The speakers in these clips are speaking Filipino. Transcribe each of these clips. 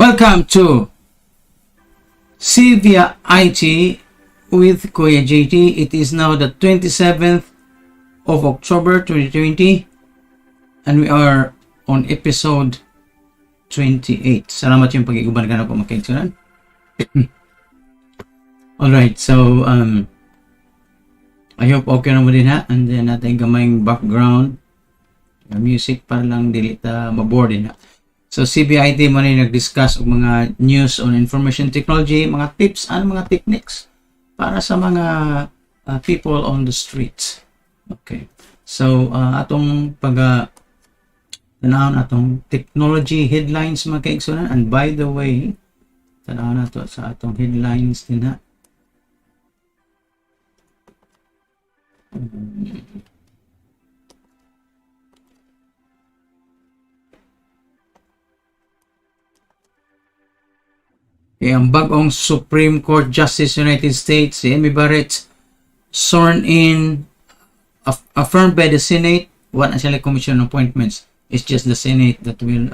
Welcome to Sibya I.T. with Kuya JT. It is now the 27th of October 2020 and we are on episode 28. Salamat yung pag-iguban ka na po makaigsunan. Alright, so I hope okay na mo din ha. And then natin gamayng background music para lang dilita maboard din ha. So Sibya I.T. mo na nag-discuss og mga news on information technology, mga tips and mga techniques para sa mga people on the streets. Okay. So atong tanawon atong technology headlines mga kaigsunan, and by the way, tanawon nato sa atong headlines din ha. Ang bagong Supreme Court Justice United States, si Amy Barrett, sworn in, affirmed by the Senate. What actually commission appointments? It's just the Senate that will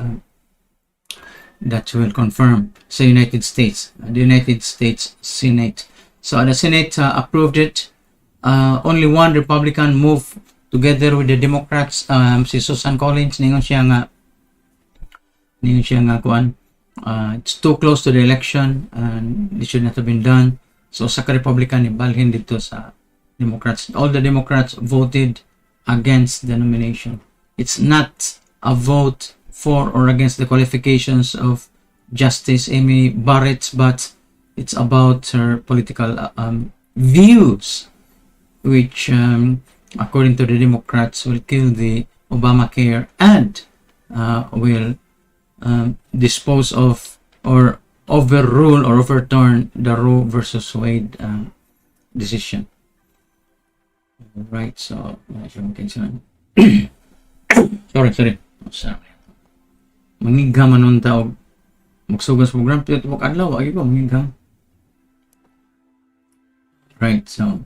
confirm sa United States, the United States Senate. So the Senate approved it. Only one Republican moved together with the Democrats. Si Susan Collins, ningon siya nga kuan. It's too close to the election and it should not have been done. So sa Republican ibalhin dito sa Democrats. All the Democrats voted against the nomination. It's not a vote for or against the qualifications of Justice Amy Barrett, but it's about her political views, which according to the Democrats will kill the Obamacare and will dispose of or overrule or overturn the Roe versus Wade decision. Right, so sorry. Mangigham anon taog magsugas program tibok adlaw ay ko mangigham. Right, so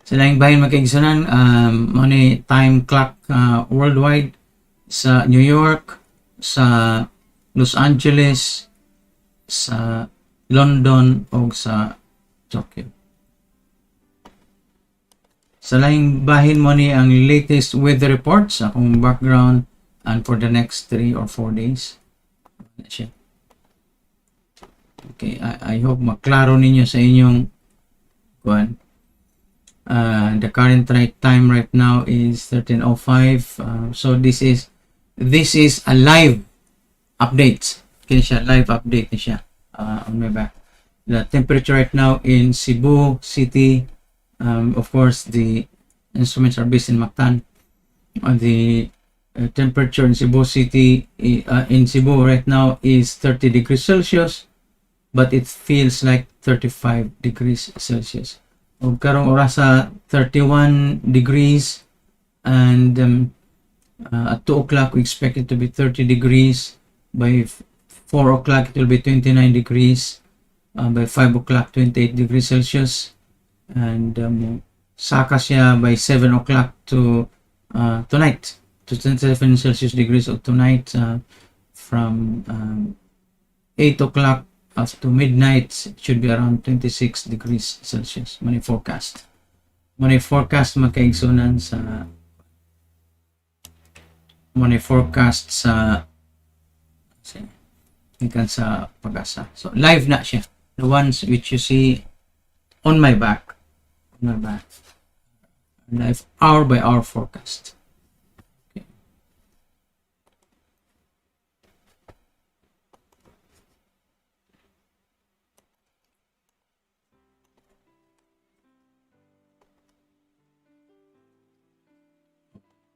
sa laing bahin makaigsunan, money time clock worldwide sa New York, sa Los Angeles, sa London o sa Tokyo. Sa laing bahin mo ni ang latest weather report sa akong background and for the next 3 or 4 days. Okay, I hope maklaro ninyo sa inyong kuan. The current time right now is 13:05. So this is a live update. Kini siya live update ni siya on my back. The temperature right now in Cebu City, of course the instruments are based in Mactan. The temperature in Cebu City in Cebu right now is 30 degrees Celsius, but it feels like 35 degrees Celsius. O karong oras sa 31 degrees, and at 2 o'clock we expect it to be 30 degrees. By 4 o'clock it will be 29 degrees. By 5 o'clock 28 degrees Celsius, and saka siya by 7 o'clock to tonight to 27 Celsius degrees of tonight. From 8 o'clock up to midnight, it should be around 26 degrees Celsius. Money forecast makaigsunan sa ikan sa Pag-asa. So live na siya, the ones which you see on my back, live hour by hour forecast.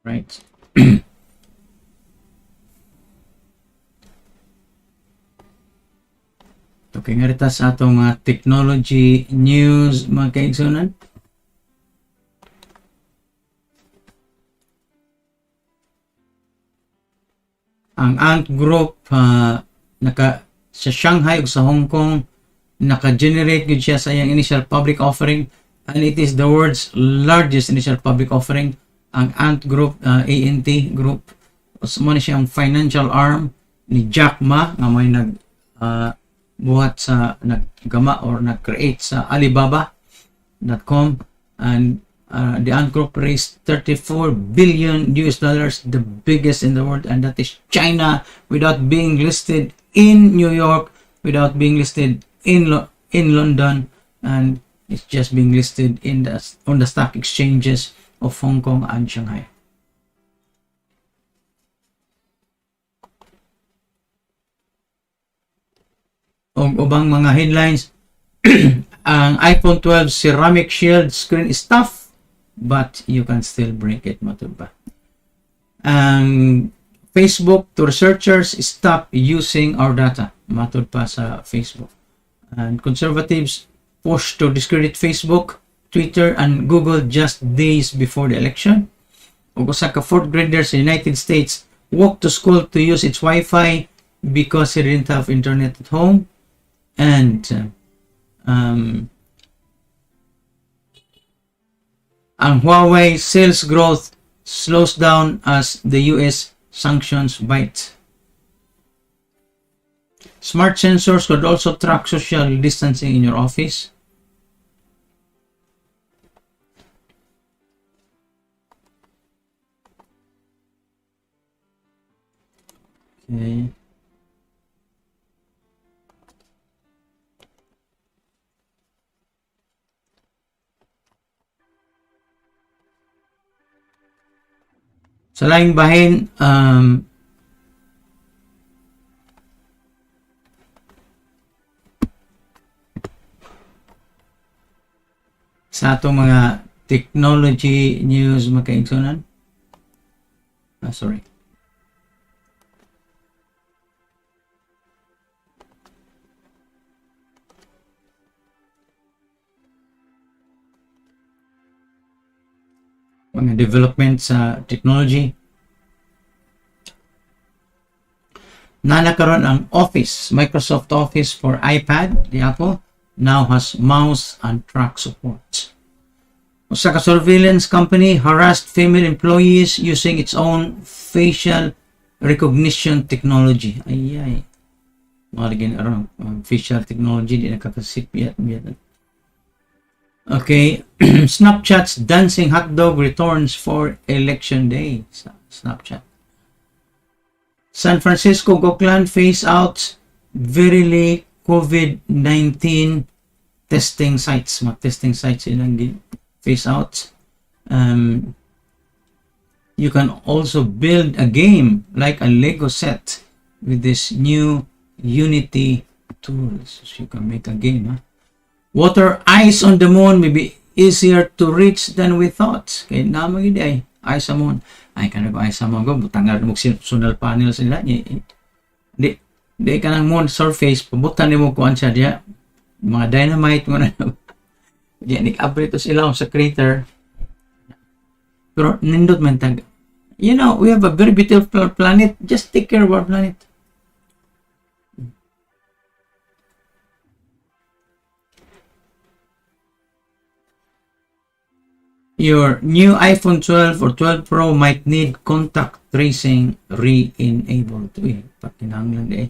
Right. Okay, nga rita sa atong technology news mga kaigsunan. Ang Ant Group sa Shanghai ug sa Hong Kong naka-generate gud siya sa iyang initial public offering, and it is the world's largest initial public offering. Ang Ant Group, ANT Group, mo na siyang financial arm ni Jack Ma nga may buhat sa naggama or nag-create sa Alibaba.com, and the ant group raised 34 billion US dollars, the biggest in the world, and that is China, without being listed in New York, without being listed in London, and it's just being listed on the stock exchanges of Hong Kong and Shanghai. O ubang mga headlines, ang iPhone 12 ceramic shield screen is tough, but you can still break it, matod ba? Ang Facebook to researchers, stop using our data, matod pa sa Facebook. And conservatives push to discredit Facebook, Twitter, and Google just days before the election. Ug usa ka fourth grader sa United States walked to school to use its Wi-Fi because he didn't have internet at home. And ang Huawei sales growth slows down as the US sanctions bite. Smart sensors could also track social distancing in your office. Okay. Sa laing bahin, sa atong mga technology news makaigsunan. Sorry. Mga development sa technology. Nakaroon ang Office, Microsoft Office for iPad, the Apple, now has mouse and track support. Usa ka surveillance company harassed female employees using its own facial recognition technology. Ay. Malagyan aron facial technology di nakakasipyat. Okay, Snapchat's dancing hotdog returns for election day. Snapchat. San Francisco, Oakland phase out verily COVID-19 testing sites. Mga testing sites ilang phase out. You can also build a game like a Lego set with this new Unity tools. So you can make a game, huh? Water ice on the moon may be easier to reach than we thought. Kaya naman yun ay ice sa moon. Ay, kanag ice sa moon ko. Butangar mo solar panel sila. Di ka ng moon surface. Pabutan mo kuhan siya diya. Mga dynamite mo na. Diya, nik-abrito sila sa crater. Pero nindot man tag. You know, we have a very beautiful planet. Just take care of our planet. Your new iPhone 12 or 12 Pro might need contact tracing re-enabled. Uy, pakinanglan eh.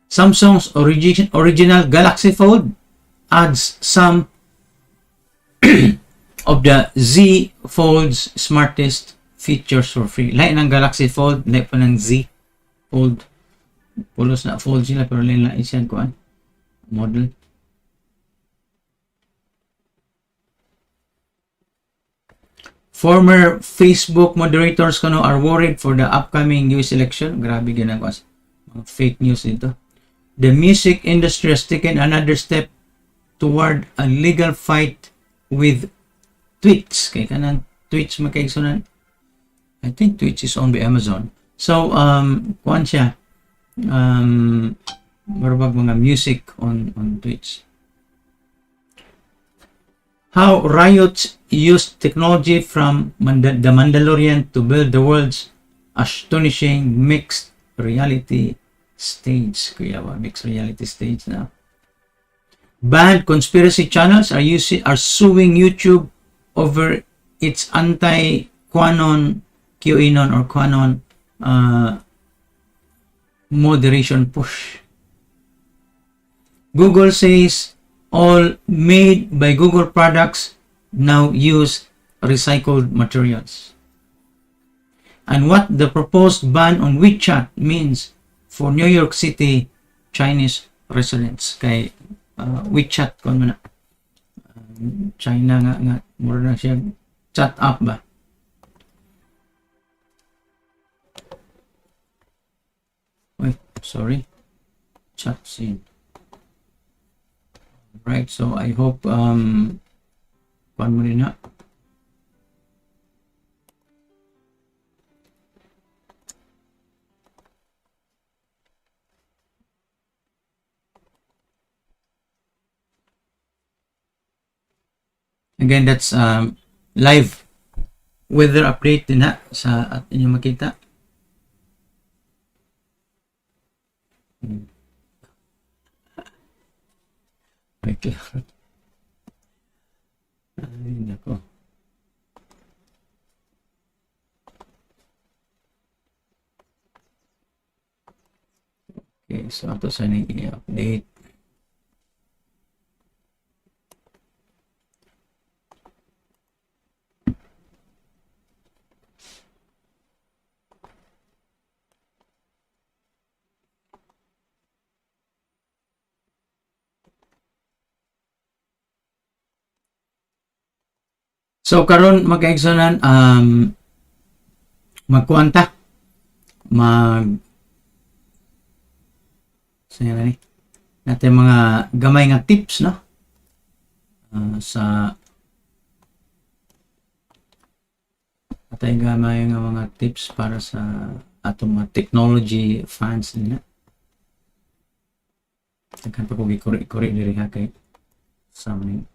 Samsung's original Galaxy Fold adds some of the Z Fold's smartest features for free. Lain ng Galaxy Fold, lain pa ng Z Fold. Pulos na fold sila pero lain lang isyan ko model. Former Facebook moderators are worried for the upcoming US election. Grabe ginagawa. Fake news dito. The music industry has taken another step toward a legal fight with Twitch. Kaya kanang Twitch makaigsunan. I think Twitch is owned by Amazon. So, kuhan siya. Marabag mga music on Twitch. How Riot used technology from The Mandalorian to build the world's astonishing mixed reality stage. Kaya ba? Mixed reality stage na. Banned conspiracy channels are suing YouTube over its anti-QAnon, QAnon or QAnon moderation push. Google says all made by Google products now use recycled materials. And what the proposed ban on WeChat means for New York City Chinese residents. Kay WeChat ko na China nga mura na siya chat app ba. Wait, sorry. Chat scene. Right, so I hope kuan mo rin na. Again, that's live weather update din na sa at inyo makita. Okay. Ay, nako. Okay, so ato sa ning i-update. So karon magkaigsonan magkuanta saya na ni natin mga gamay nga tips no sa atay gamay nga mga tips para sa atong mga technology fans nila. Akan pa ko gikuri diri ha kay sa mga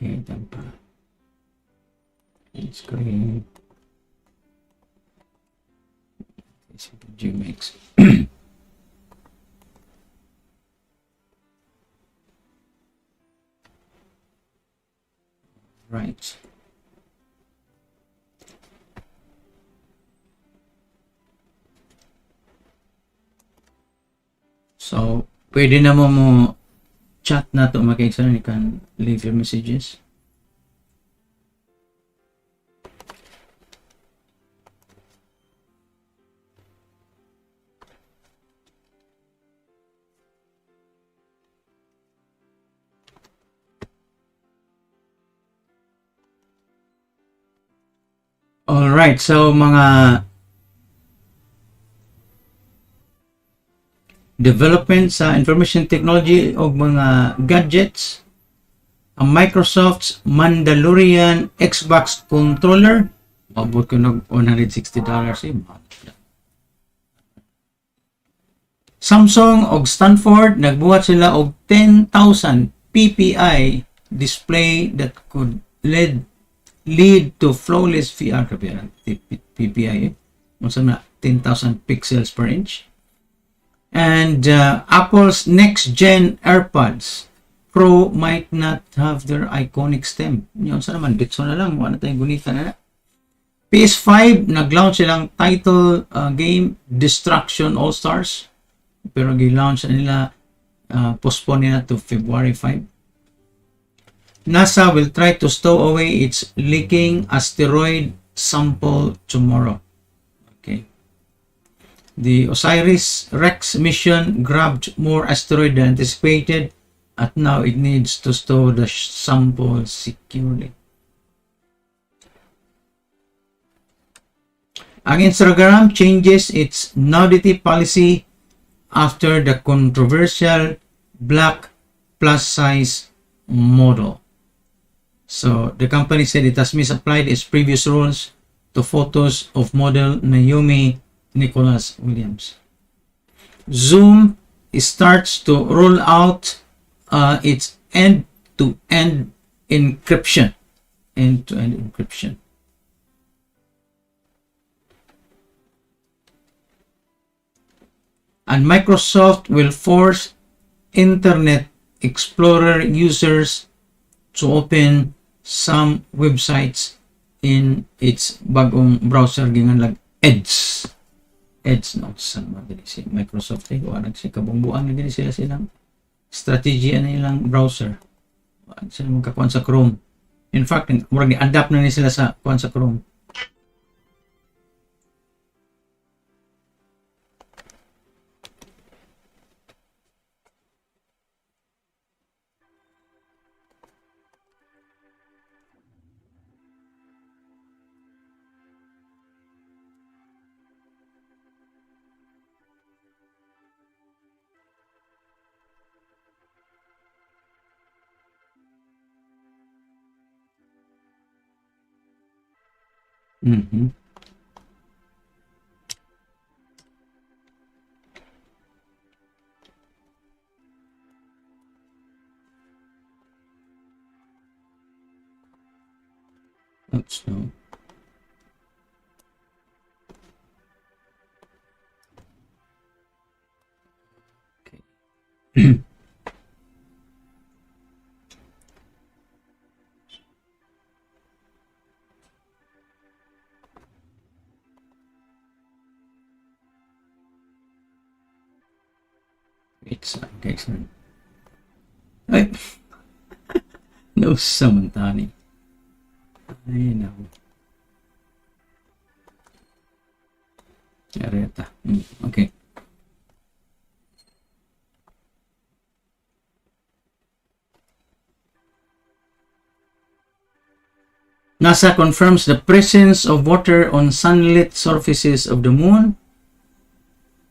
okay, tampa. Screen. Gmix. Right. So, pwede na mo chat na to makaigsonan, you can leave your messages. Alright, so mga development sa information technology o mga gadgets, ang Microsoft's Mandalorian Xbox controller abot ko ng $160 eh. Samsung og Stanford nagbuhat sila og 10,000 PPI display that could lead to flawless VR PPI unsa na 10,000 pixels per inch. And Apple's next gen AirPods Pro might not have their iconic stem. Yun sa naman ditso na lang wala tayong gunita na. PS5 nag-launch silang title game Destruction All Stars pero gi-launch nila postpone nila to February 5. NASA will try to stow away its leaking asteroid sample tomorrow. Okay. The OSIRIS-REx mission grabbed more asteroid than anticipated, and now it needs to store the sample securely. Ang Instagram changes its nudity policy after the controversial black plus-size model. So, the company said it has misapplied its previous rules to photos of model Naomi Nicholas Williams. Zoom starts to roll out its end-to-end encryption. End-to-end encryption. And Microsoft will force Internet Explorer users to open some websites in its bagong browser ginganlag Edge. Edge no sa madali si Microsoft wala si kabungbuan na gini sila silang strategy na ilang browser. Wala sila magkakuan sa Chrome. In fact, murag ni-adapt na ni sila sa kuan sa Chrome. Mm-hmm. Oops, no. Okay. It's okay, sorry. Ay, no samantani. Ay, no. Areta. Okay. NASA confirms the presence of water on sunlit surfaces of the moon,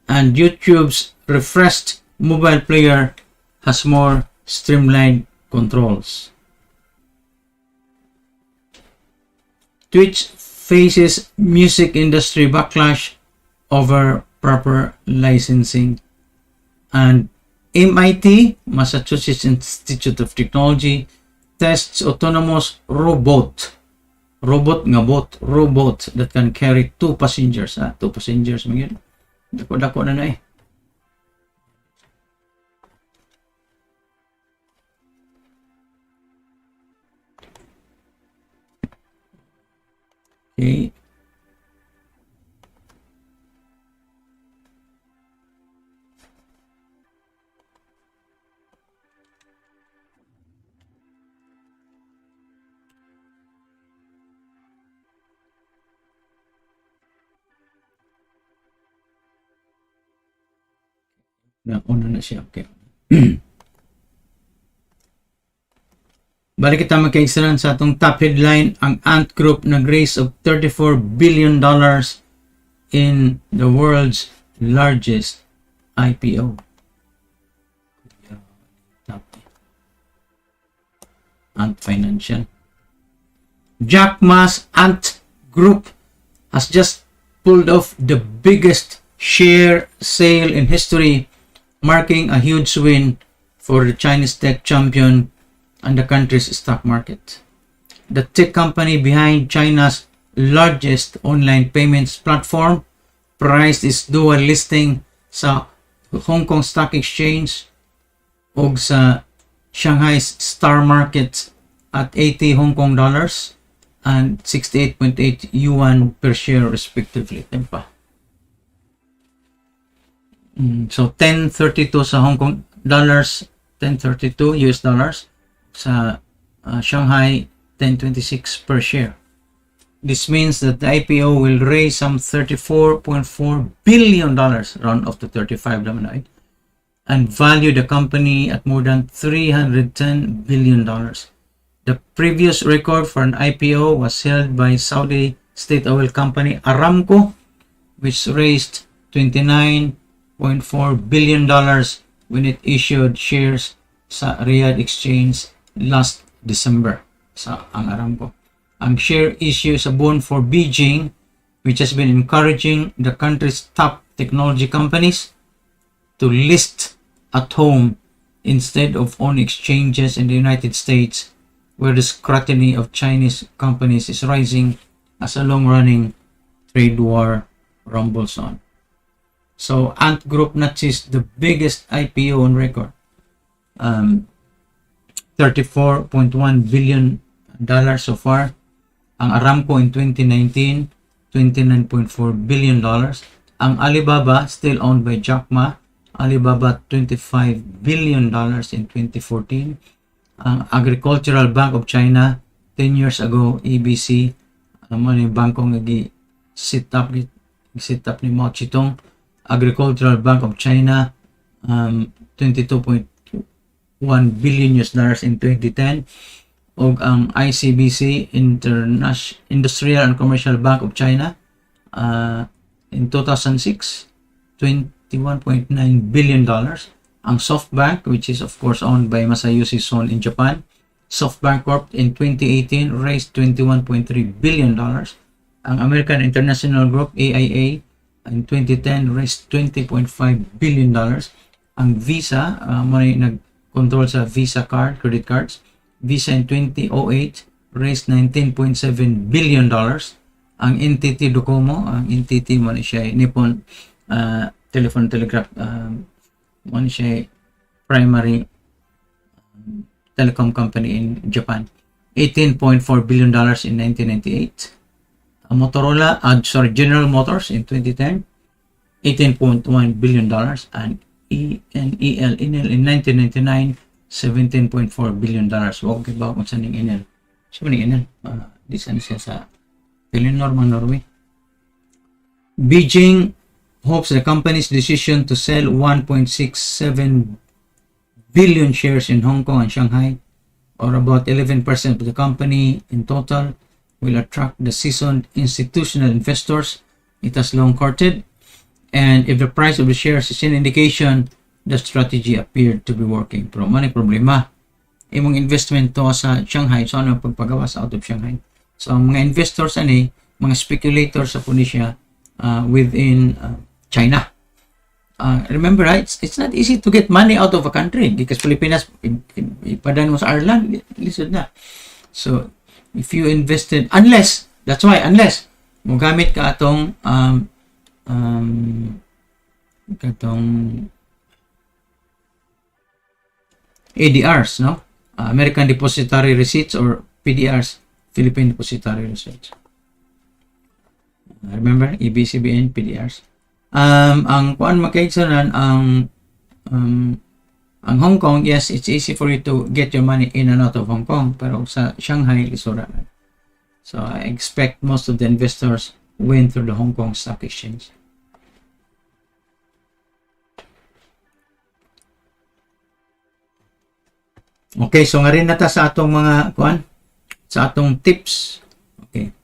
and YouTube's refreshed mobile player has more streamlined controls. Twitch faces music industry backlash over proper licensing, and MIT, Massachusetts Institute of Technology, tests autonomous robot that can carry 2 passengers. 2 passengers magyud. Dako na eh. Okay. Nauna na siya. Okay. Balik kita magkaigsanan sa atong top headline. Ang Ant Group nag-raise of $34 billion in the world's largest IPO. Ant Financial. Jack Ma's Ant Group has just pulled off the biggest share sale in history, marking a huge win for the Chinese tech champion and the country's stock market. The tech company behind China's largest online payments platform priced its dual listing sa Hong Kong Stock Exchange ug sa Shanghai's Star Market at 80 Hong Kong dollars and 68.8 yuan per share respectively. Tempa. So 10.32 sa Hong Kong dollars, 10.32 US dollars sa Shanghai, 10.26 per share. This means that the IPO will raise some $34.4 billion, round up to 35 naman, and value the company at more than $310 billion. The previous record for an IPO was held by Saudi state oil company Aramco, which raised $29.4 billion when it issued shares sa Riyadh Exchange last December sa ang Aramco. Ang share issue sa bond for Beijing, which has been encouraging the country's top technology companies to list at home instead of on exchanges in the United States, where the scrutiny of Chinese companies is rising as a long-running trade war rumbles on. So Ant Group notches the biggest IPO on record. um, $34.1 billion so far. Ang Aramco in 2019, $29.4 billion. Ang Alibaba, still owned by Jack Ma, Alibaba, $25 billion in 2014. Ang Agricultural Bank of China, 10 years ago, ABC, ano yung bangkong nag-sit up ni Mao Zedong. Agricultural Bank of China, $22.1 billion in 2010. O ang ICBC, Industrial and Commercial Bank of China, in 2006, $21.9 billion. Ang SoftBank, which is of course owned by Masayoshi Son in Japan, SoftBank Corp in 2018 raised $21.3 billion. Ang American International Group, AIA, in 2010 raised $20.5 billion. Ang Visa, nag-control sa Visa credit cards, Visa in 2008 raised $19.7 billion. Ang NTT Docomo, ang NTT mo siya Nippon Telephone Telegraph, mo siya primary telecom company in Japan, $18.4 billion in 1998. Ang Motorola, General Motors in 2010, $18.1 billion. And Enel in 1999, $17.4 billion. Huwag ba kung saan yung Enel? Siya ni Enel? Di saan siya sa Norway. Beijing hopes the company's decision to sell 1.67 billion shares in Hong Kong and Shanghai, or about 11% of the company in total, will attract the seasoned institutional investors it has long courted. And if the price of the shares is an indication, the strategy appeared to be working. Pero may problema. Imong investment to sa Shanghai, so ano pagpagawa sa out of Shanghai. So ang mga investors mga speculators sa Punisya within China. Remember, right? It's not easy to get money out of a country because Pilipinas, ipadan mo sa Ireland, lisod na. So, if you invested, unless mo gamit ka atong ADRs, no? American Depository Receipts, or PDRs, Philippine Depository Receipts. Remember, EBCBN, PDRs. Ang kuan makaigsunan, ang Hong Kong, yes, it's easy for you to get your money in and out of Hong Kong, pero sa Shanghai, lisura na. So, I expect most of the investors went through the Hong Kong Stock Exchange. Okay, so nga rin na ta sa atong mga kuan, sa atong tips. Okay.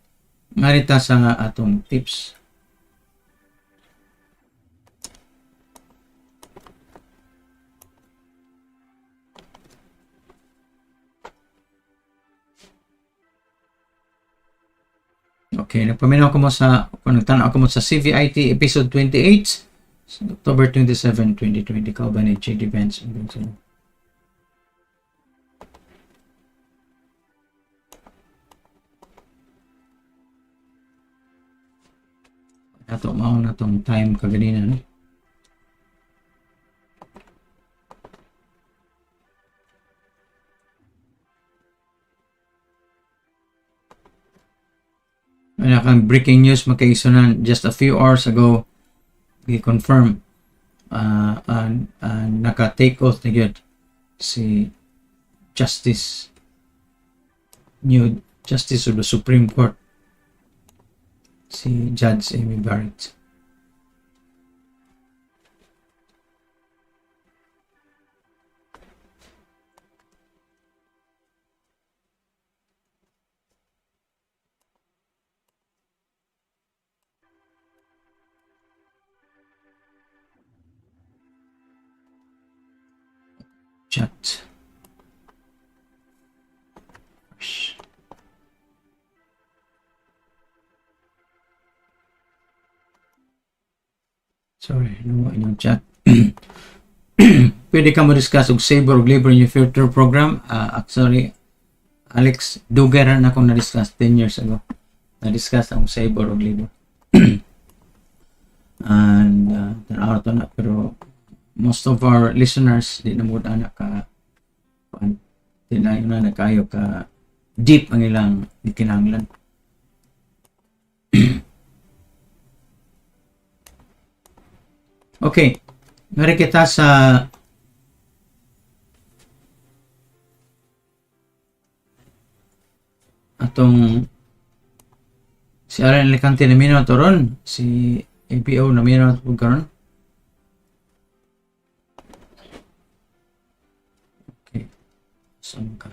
Nga rin ta sa atong tips. Okay, nagpaminaw ko mo sa, kung nagtanaw ko mo sa Sibya I.T. episode 28, October 27, 2020, kauban ni JD Vance. Nato mao na tong time kaganina, no? Kang breaking news makaisunan just a few hours ago, i-confirm naka-take oath na yun si new Justice of the Supreme Court, si Judge Amy Barrett. Chat. Sorry, no inyong chat. Pwede ka mo discuss og Sabre og Labor in your future program. Actually, Alex Dugar na akong na-discuss 10 years ago. Na-discuss ang Sabre og Labor. And tanaw to na, pero most of our listeners di na mo anak ka tinayo na nakayo ka deep ang ilang kinahanglan. Okay, ngari kita sa atong si Alan Alicante na minot ron, si APO na minot po karon. Okay, saan ka?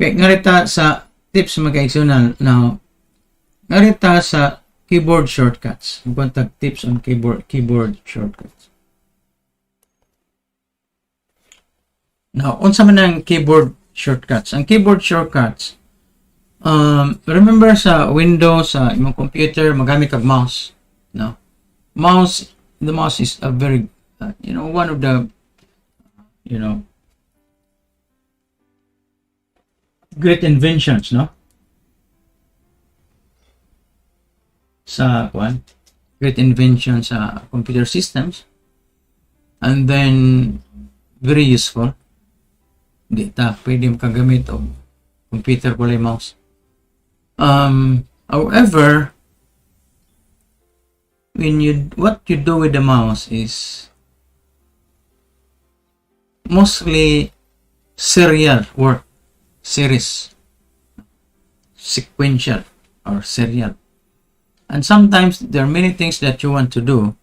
Okay, ngarita sa tips magkaigsunan. Now, ngarita sa keyboard shortcuts. Magkontag tips on keyboard shortcuts. Now, unsa man ang keyboard shortcuts? Ang keyboard shortcuts, remember sa Windows, sa imong computer, magamit kag mouse. No? The mouse is a very, one of the, great inventions, no? Sa great invention sa computer systems, and then very useful. Di ta pwede makagamit og computer wala mouse. However, what you do with the mouse is mostly serial work. Series, sequential or serial, and sometimes there are many things that you want to do,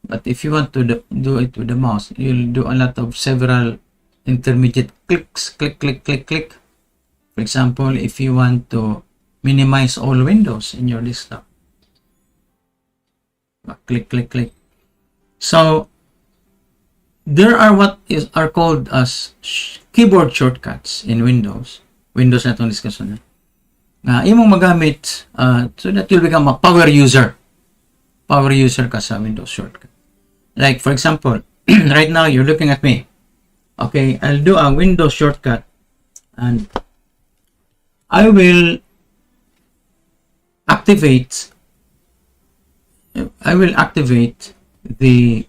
but if you want to do it with the mouse, you'll do a lot of several intermediate clicks, click. For example, if you want to minimize all windows in your desktop, click. So there are what are called as keyboard shortcuts in Windows. Windows na itong discussion na. Imong magamit so that you'll become a power user. Power user ka sa Windows shortcut. Like for example, right now you're looking at me. Okay, I'll do a Windows shortcut and I will activate the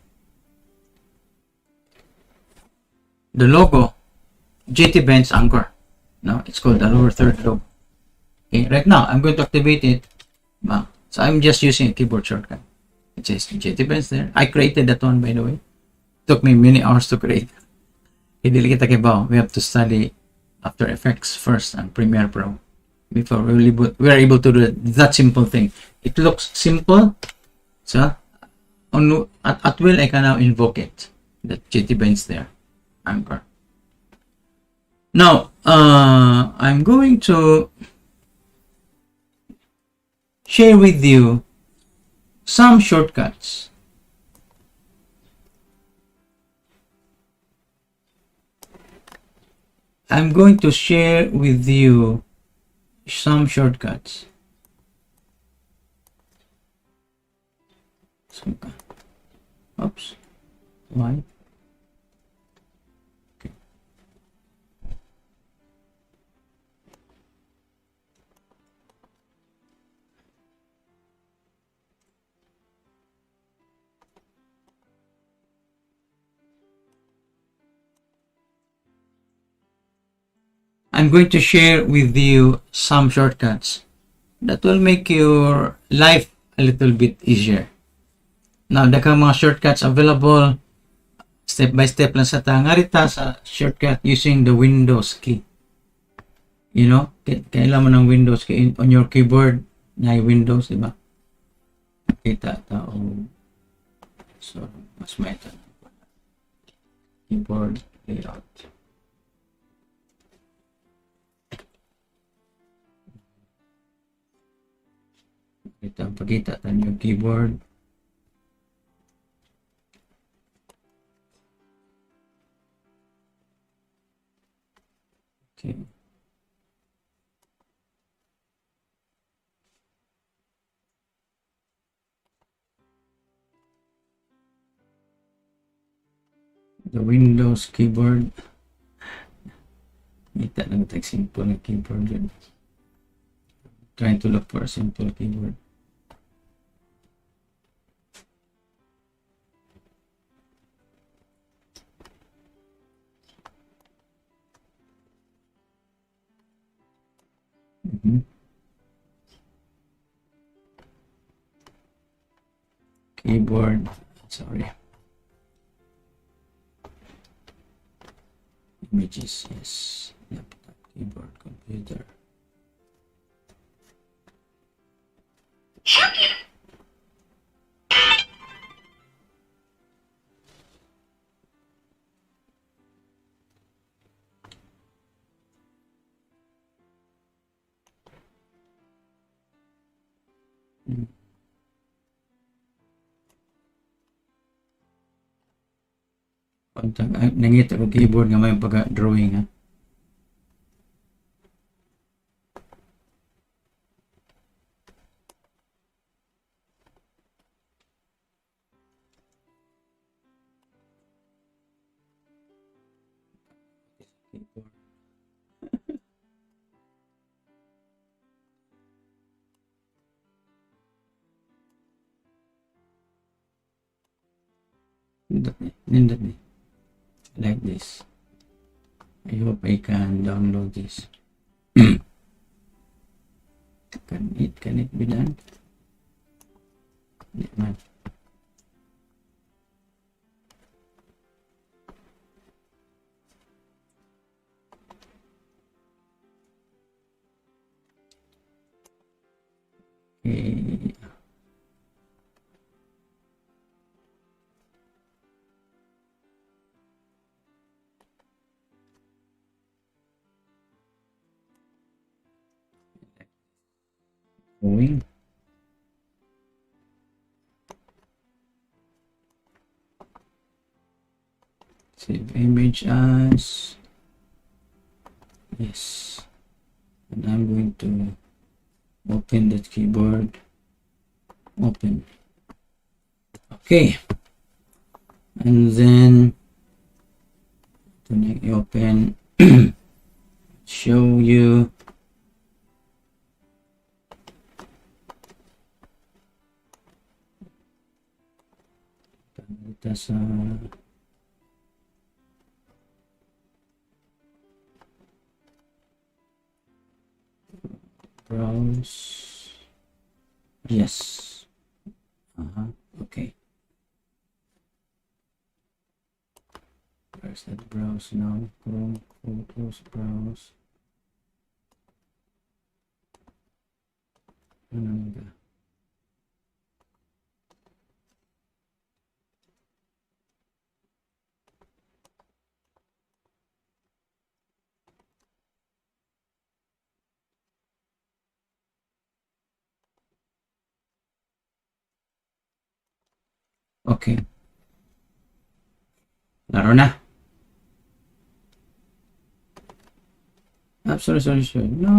logo JTBenz Anchor. No, it's called the lower third logo. Okay, right now I'm going to activate it. So I'm just using a keyboard shortcut. It says JTBenz there. I created that one, by the way. It took me many hours to create. We have to study After Effects first and Premiere Pro before we are able to do that simple thing. It looks simple, so at will I can now invoke it. The JTBenz there, Anchor. Now, I'm going to share with you some shortcuts. I'm going to share with you some shortcuts. Oops. Why? Okay. I'm going to share with you some shortcuts that will make your life a little bit easier. Now, daghang mga shortcuts available step by step lang sa tangarita sa shortcut using the Windows key. You know, kailangan mo ng Windows key on your keyboard na Windows, di ba? Kita tao. So, mas may ito. Keyboard layout. Pagkita tayo yung keyboard. Okay. The Windows keyboard. Kita lang tayo simple na keyboard yun. Trying to look for a simple keyboard. keyboard, sorry, images, yes, laptop, keyboard, computer. Nangita ko keyboard nga may pagka-drawing ha. Keyboard. Nindot ni. Like this. I hope I can download this. Can it be done? Hindi man. Okay. Going. Save image as, yes, and I'm going to open that keyboard. Open. Okay, and then to open, show you kita sa browse. Yes. Okay. Where's that browse now? Chrome, photos, browse. Ano ba? Okay. Laro na. Sorry. No.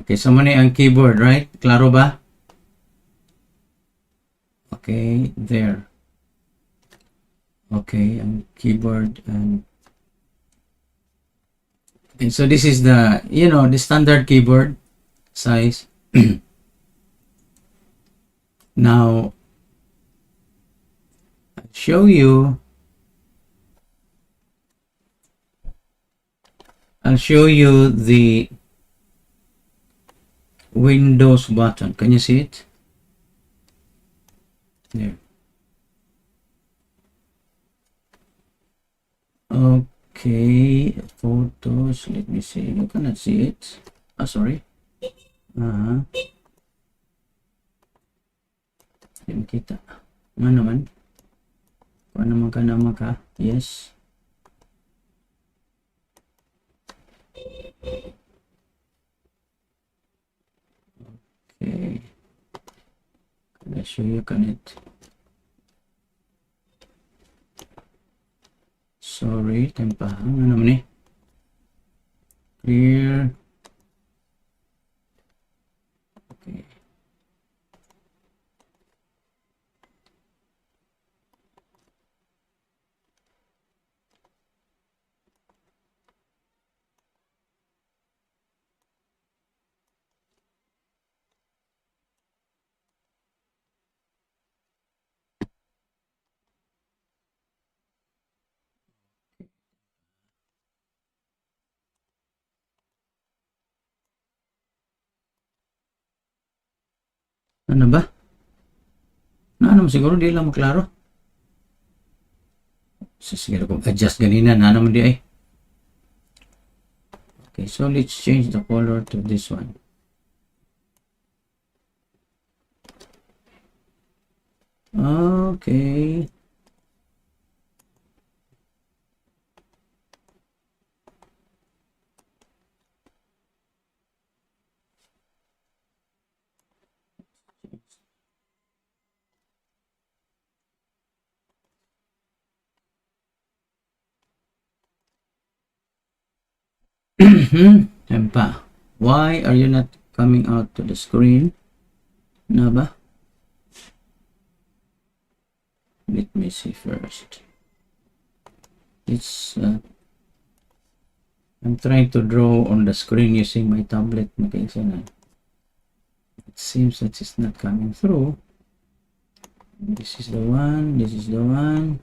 Okay, so muna ang keyboard, right? Klaro ba? Okay, there. Okay, ang keyboard and so this is the, the standard keyboard size. Now, I'll show you the Windows button. Can you see it? There. Okay, photos. Let me see. You cannot see it. Sorry. Hindi makita. Ano naman? Kung naman ka. Yes. Okay. Can I show you? Can it? Sorry, tempah. Ano naman eh? Clear. Okay. Ano ba? Na naman siguro di lang maklaro. Sige ko adjust ganina na naman di ay. Okay, so let's change the color to this one. Okay. Tempa. Why are you not coming out to the screen? Na ba? Let me see first. It's I'm trying to draw on the screen using my tablet. It seems that it's not coming through. This is the one. This is the one.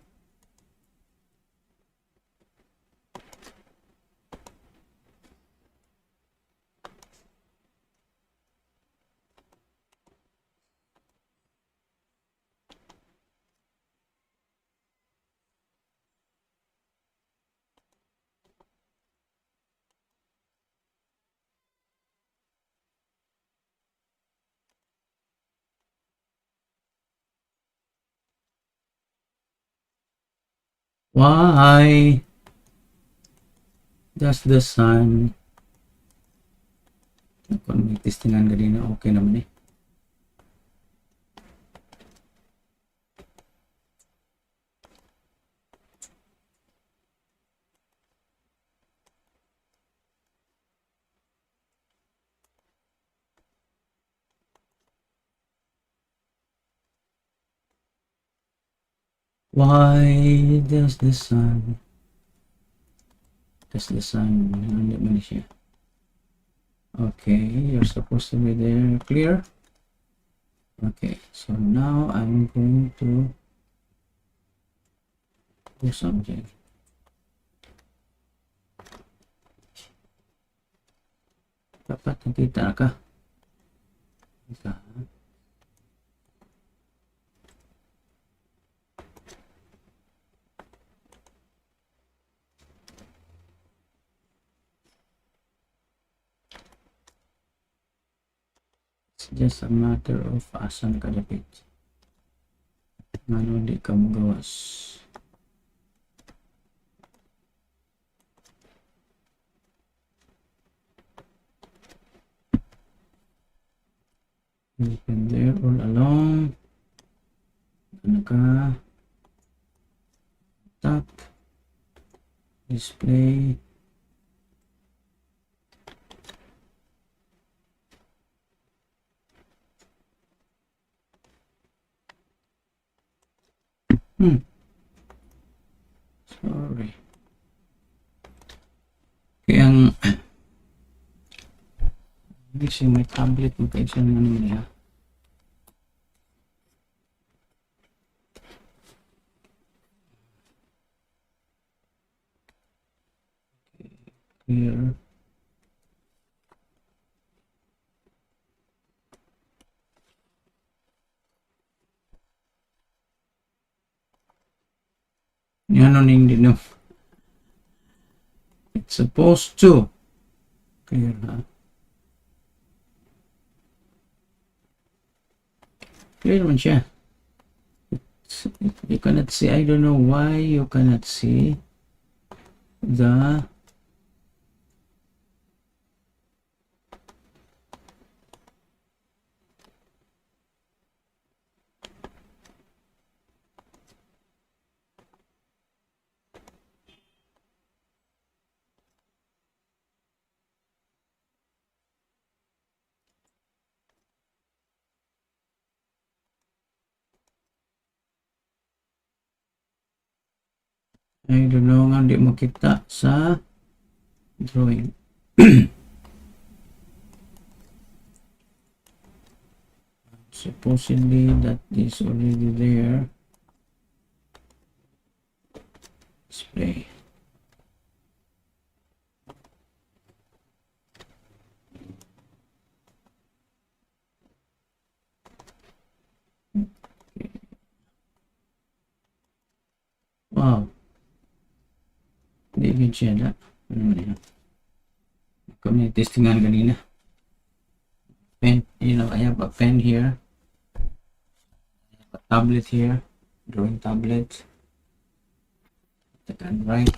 Why does the sun? Kung may testingan ganina, okay naman eh. Why does the sun? Hindi man siya. Okay, you're supposed to be there. Clear? Okay, so now I'm going to do something. Dapat nakita ka. It's just a matter of asan ka dapit. Ngano di ka magawas. You've been there all along. Ano ka? Tap. Display. Sorry. Kaya ang using my tablet magkaisa ng ano niya. Clear. Yan o hindi no. It's supposed to. Clear ha. Clear naman siya. You cannot see. I don't know why you cannot see the I don't know nga di makita sa drawing. Supposedly that is already there. Display. yun siya na. Ano man yan? Kami testingan kanina. Pen, you know, I have a pen here. I have a tablet here. Drawing tablet. I can write.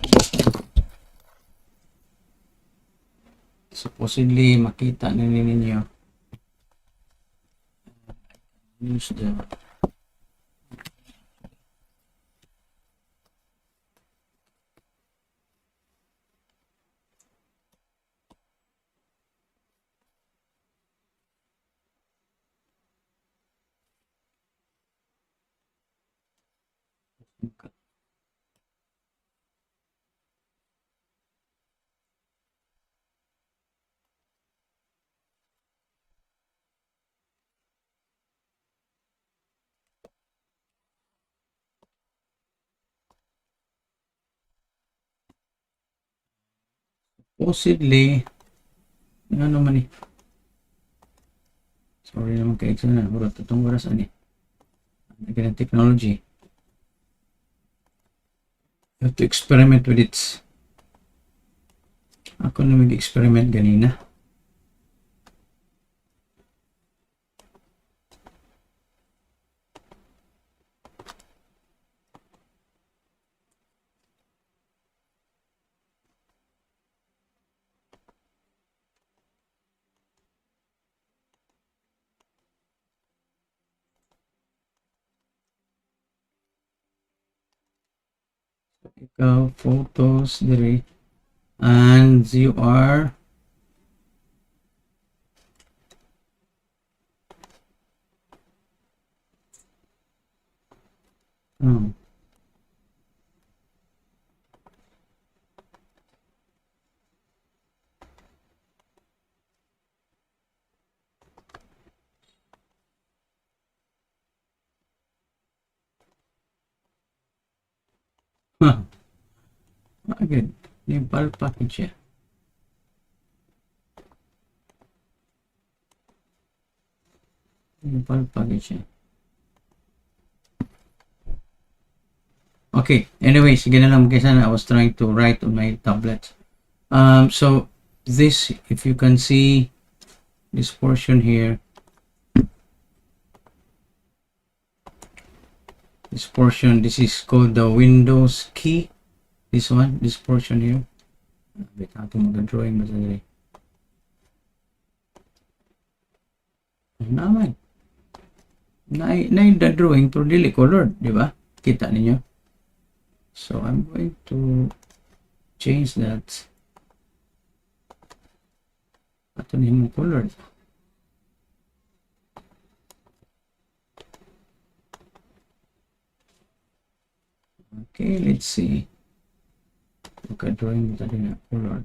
Supposedly, makita na ninyo. Use the supposedly, ano naman eh. Sorry naman kay Exxon na. Mura tutong oras ani. Ganang technology. You have to experiment with it. Ako na mag-experiment ganina. Ikaw, photos, diri. And you are oh. Huh. Agad. Yung pal package siya. Yung pal package siya. Okay, anyway, sige na lang kasi I was trying to write on my tablet. So this, if you can see this portion here, this portion, this is called the Windows key. This one, this portion here. Wait, ako mag-drawing ba sa naman. Na drawing pero dili colored, di ba? Kita ninyo? So I'm going to change that. Ato na yung colored. Okay, let's see. Look at drawing tadi na colored.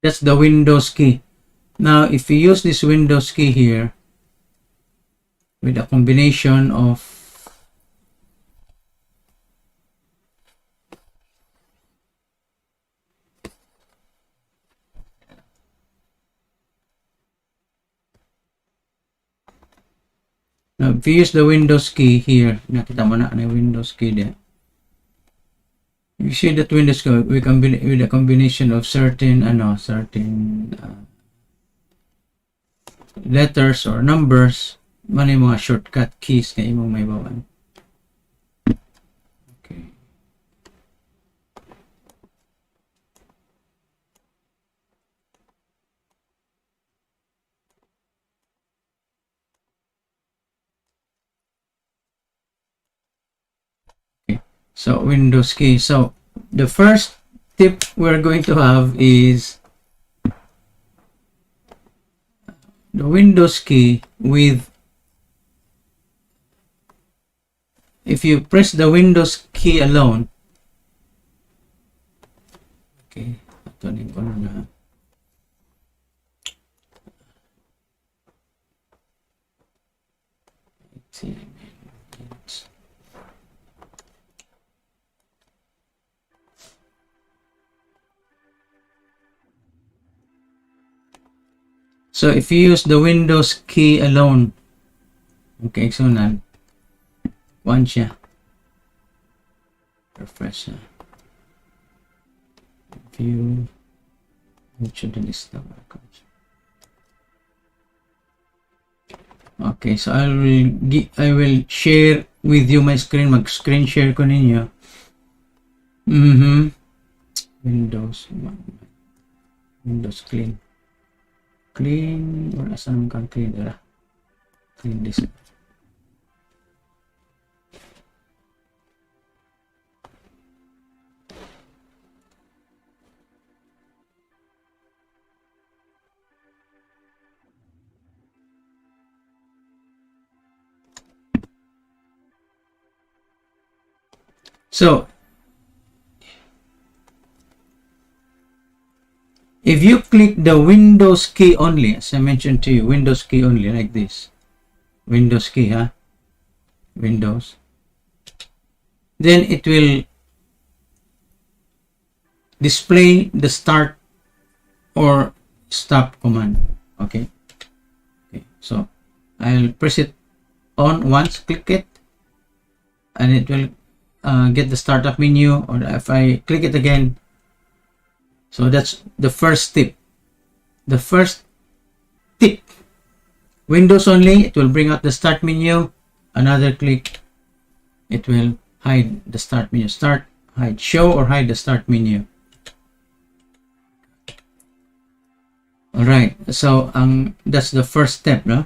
That's the Windows key. Now, if you use this Windows key here with a combination of now, if you use the Windows key here, nakita mo na yung Windows key there. You see that Windows key with a combination of certain letters or numbers, man yung mga shortcut keys na imong may bawan. Okay. Okay. So Windows key. So the first tip we're going to have is the Windows key with, if you press the Windows key alone, okay, ito din ko na So if you use the Windows key alone, okay, so na one siya. Refresh siya. View. It should list the accounts. Okay, so I will share with you my screen. Mag-screen share ko ninyo. Windows clean. Clean, or asan kang clean dala? Clean this. So if you click the Windows key only, as I mentioned to you, Windows key only, like this. Windows key, Windows. Then it will display the start or stop command. Okay. So I'll press it on once, click it, and it will get the startup menu. Or if I click it again, so that's the first tip. The first tip, Windows only, it will bring out the start menu. Another click, it will hide the start menu. Start, hide, show or hide the start menu. Alright, so that's the first step, no?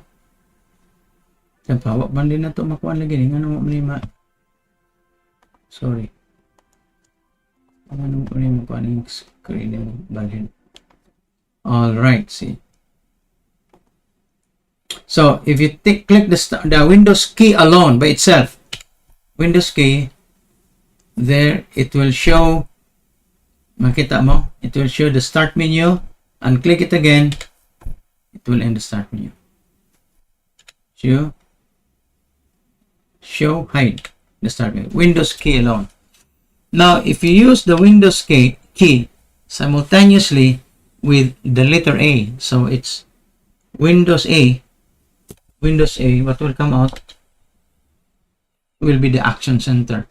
Pawa man din na ito makuha lagi. Ano mo lima? Sorry. Ano mo lima makuha ng screen mo balhin. Alright, see. So if you click the Windows key alone by itself, Windows key, there it will show, makita mo, it will show the start menu, and click it again, it will end the start menu. Show, hide the start menu. Windows key alone. Now if you use the Windows key simultaneously with the letter A, so it's Windows A, what will come out will be the Action Center.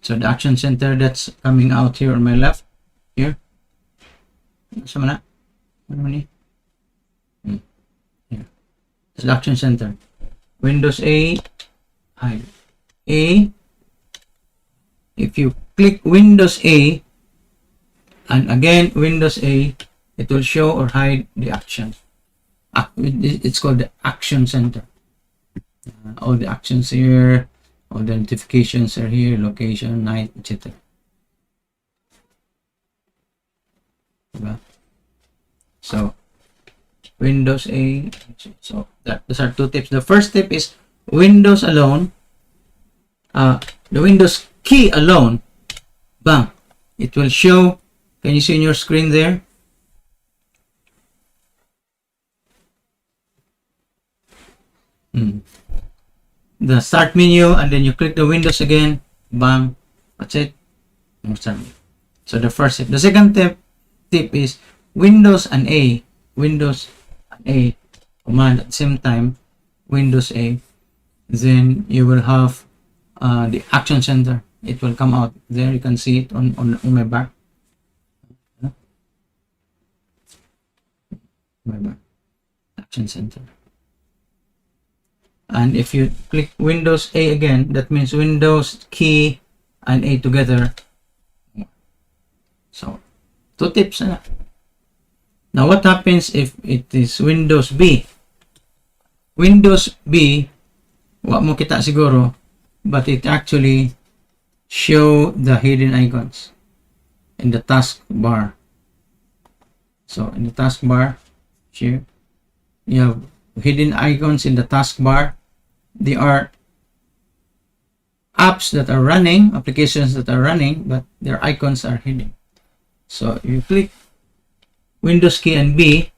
So the Action Center that's coming out here on my left, here. Sa mana? Ano ni? Here. It's the Action Center. Windows A, hide. A. If you click Windows A, and again Windows A, it will show or hide the actions. It's called the Action Center. All the actions here, all the notifications are here, location, night, etc. So Windows A. So those are two tips. The first tip is Windows alone. The Windows key alone. Bang! It will show. Can you see in your screen there? The start menu, and then you click the Windows again. Bang! That's it. So the first tip. The second tip is Windows and A. Windows and A command at the same time. Windows A. Then you will have the Action Center. It will come out there. You can see it on my back. My back. Action Center. And if you click Windows A again, that means Windows key and A together. So, two tips na. Now, what happens if it is Windows B? Windows B, wala mo kita siguro, but it actually show the hidden icons in the taskbar. So, in the taskbar, here, you have hidden icons in the taskbar. They are apps that are running, applications that are running, but their icons are hidden. So if you click Windows key and B,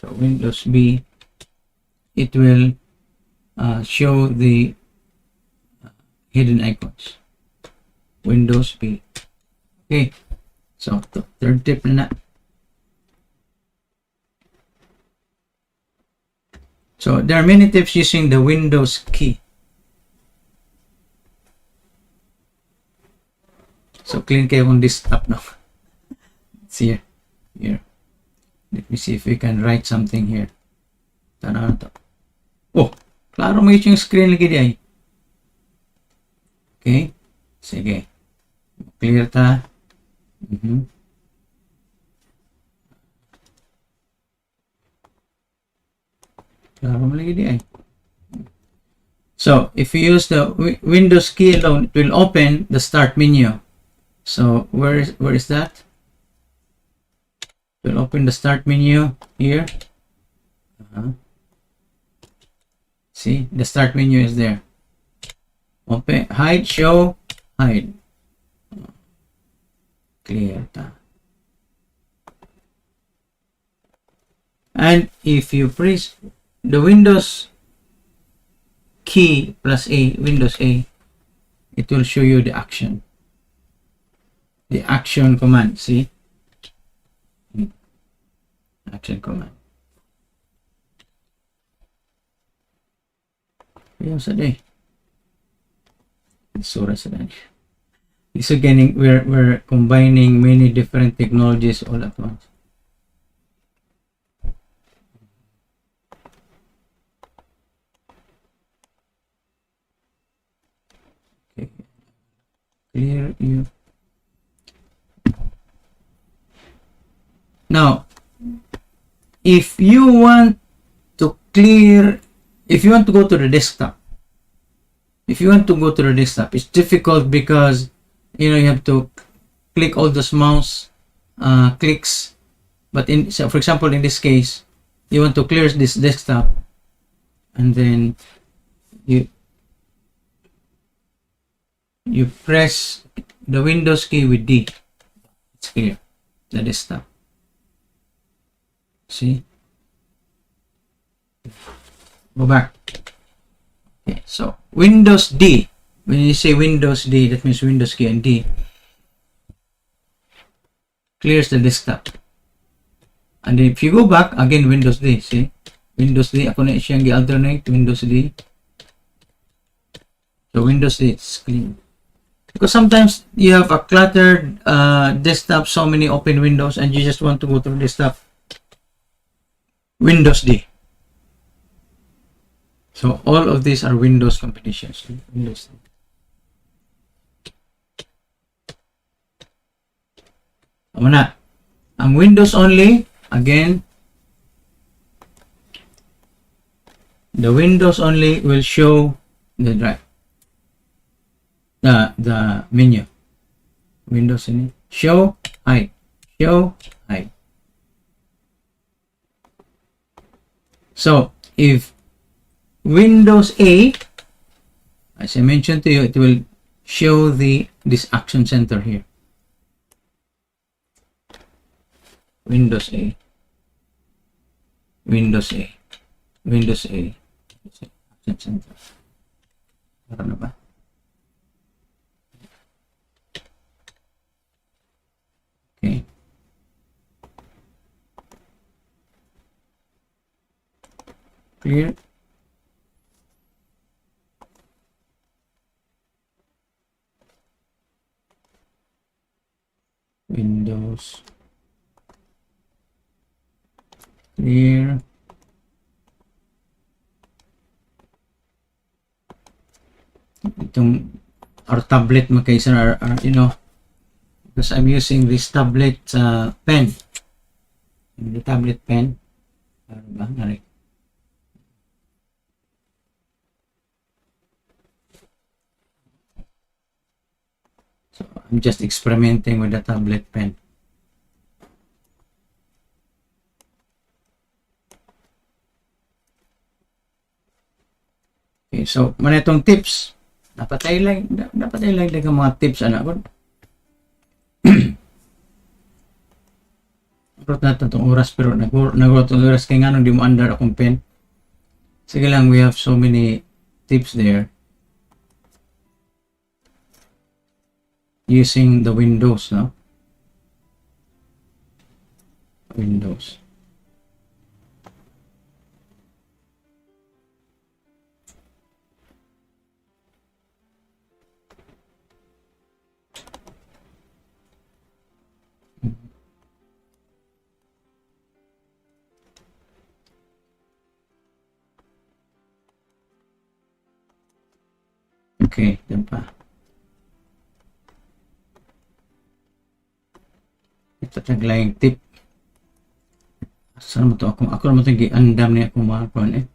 So Windows B, it will show the hidden icons. Windows B. Okay. So third tip na. So there are many tips using the Windows key. So clean kayo kung desktop no. It's here. Here. Let me see if we can write something here. Tara na to. Oh, klaro mo yung screen lagi di ay. Okay. Sige. Clear ta. Klaro mo lagi di ay. So, if you use the Windows key alone, it will open the start menu. So, where is that? It will open the start menu here. See, the start menu is there. Open, hide, show, hide. Clear. And if you press the Windows key plus A, Windows A, it will show you the action. The action command, see? Action command. Yan sa day. Sura sa day. So again, we're combining many different technologies all at once. Okay. Clear you. Now, if you want to go to the desktop, it's difficult because you have to click all those mouse clicks. But so for example, in this case, you want to clear this desktop, and then you press the Windows key with D. It's clear the desktop. See? Go back. Okay, so Windows D. When you say Windows D, that means Windows key and D clears the desktop. And if you go back again, Windows D. See? Windows D. Ako na siyang gi-alternate. Windows D. So Windows D is clean. Because sometimes you have a cluttered desktop, so many open windows, and you just want to go to the desktop. Windows D. So all of these are Windows combinations. Windows D. Tama na. Ang Windows only, again, the Windows only will show the drive. The menu. Windows only. Show, hide. Show, hide. So, if Windows A, as I mentioned to you, it will show this action center here. Windows A. Windows A. Windows A. Action center. Meron na ba? Okay. Clear. Windows. Clear. Itong our tablet magkaisa are because I'm using this tablet pen. The tablet pen. So I'm just experimenting with the tablet pen. Okay, so manitong tips. Napatay lang ang mga tips anak ko. Nagurot na itong oras, pero nagurot itong oras kaya nga nung di mo under akong pen. Sige lang, we have so many tips there. Using the Windows, no? Windows. Okay, yan pa. Ito taglayang tip. Saan mo to? Ako naman ito giandam niya akong mga kuhan eh.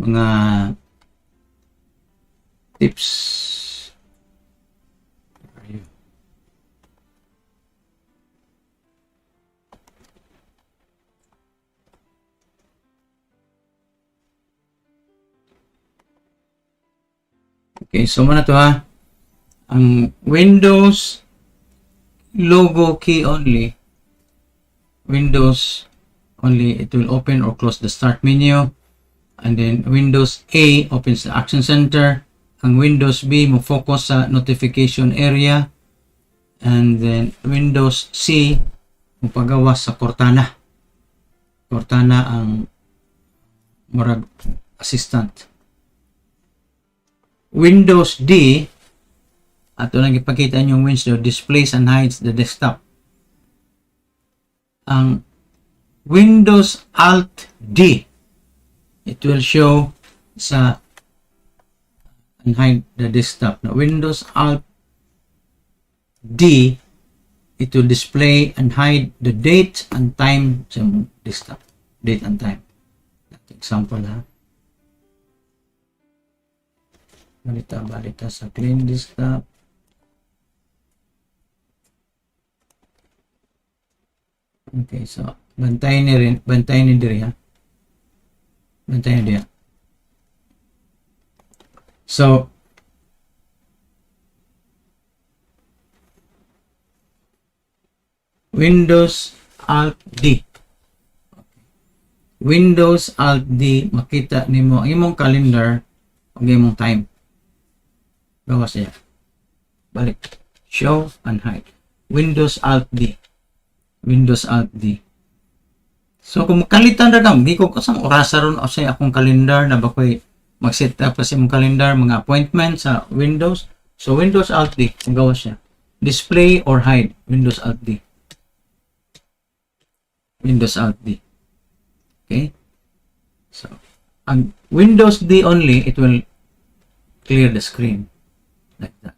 Mga tips. Okay, so muna to ha. Ang Windows logo key only. Windows only, it will open or close the start menu. And then Windows A opens the action center. Ang Windows B mo focus sa notification area. And then Windows C mo pagawas sa Cortana. Cortana ang murag assistant. Windows D, ato lang ipakita yung Windows, displays and hides the desktop. Ang Windows Alt D, it will show sa and hide the desktop. Now, Windows Alt D, it will display and hide the date and time sa desktop. Date and time. Example ha. Balita sa clean desktop. Okay, so bantayan ni diri ha. Bantayan dia. So Windows Alt D. Windows Alt D, makita nimo imong calendar ug imong time. Gawas niya. Balik. Show and hide. Windows Alt D. Windows Alt D. So kung makalitan ra kam, di ko kasang orasa ron o sa akong calendar na bakoy mag-set up sa imong calendar, mga appointment sa Windows. So Windows Alt D, gawas siya. Display or hide. Windows Alt D. Windows Alt D. Okay? So ang Windows D only, it will clear the screen like that.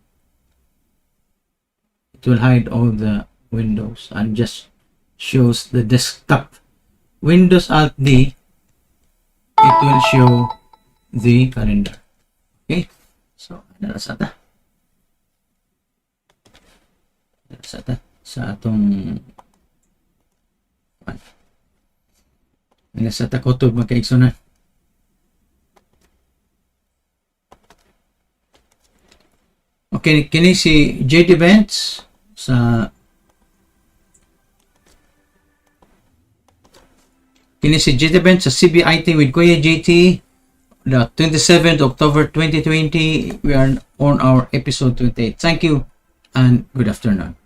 It will hide all the windows and just shows the desktop. Windows Alt D, it will show the calendar. Okay? So, narasata sa atong narasata ko ito magkaigsunan. Okay, kini si JD Vance sa JD Vance sa Sibya I.T with Kuya JT, the 27th October 2020. We are on our episode 28. Thank you and good afternoon.